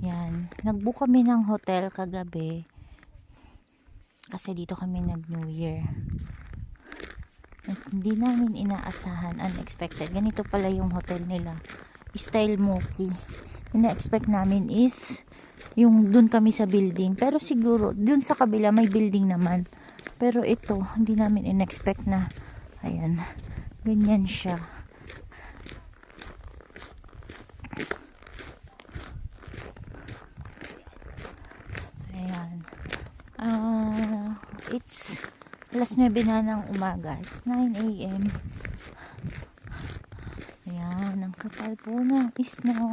Yan. Nag-book kami ng hotel kagabi. Kasi dito kami nag-New Year. At hindi namin inaasahan, unexpected. Ganito pala yung hotel nila. Style Moki. Ina-expect namin is yung dun kami sa building. Pero siguro, dun sa kabila may building naman. Pero ito, hindi namin in-expect na, ayan, ganyan siya. Ayan. It's alas 9 na ng umaga. It's 9 a.m. Ayan, ang kapal po ng snow.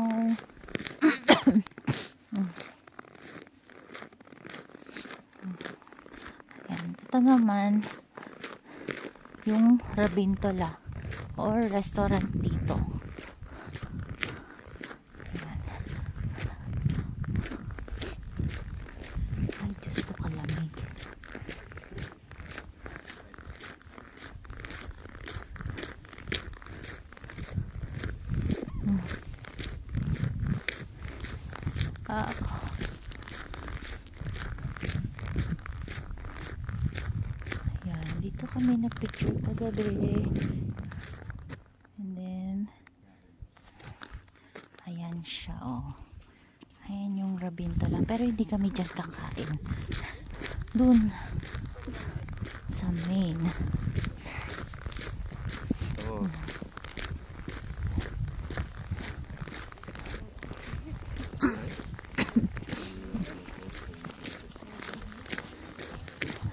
Ayan, ito naman yung Rabintola or restaurant dito. Ayan. Ay, Diyos ko, kalamig. Ayan, dito kami nagpicture kagabi. And then ayan siya, oh. Ayan yung Rabintola. Pero hindi kami dyan kakain. Dun sa main. Oh.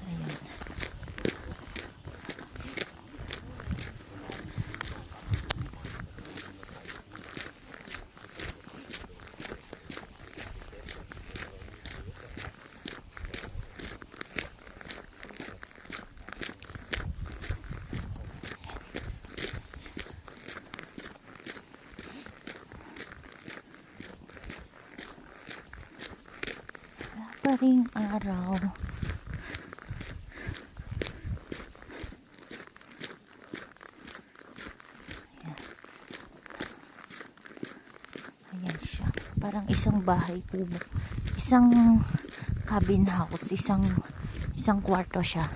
Ayan. Wala pa ring araw. Ayan siya. Parang isang bahay kubo. Isang cabin house. Isang kwarto siya.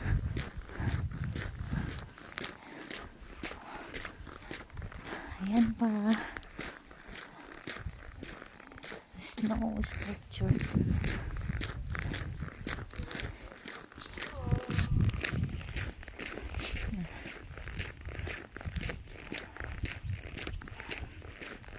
Ayan pa. Snow sculpture.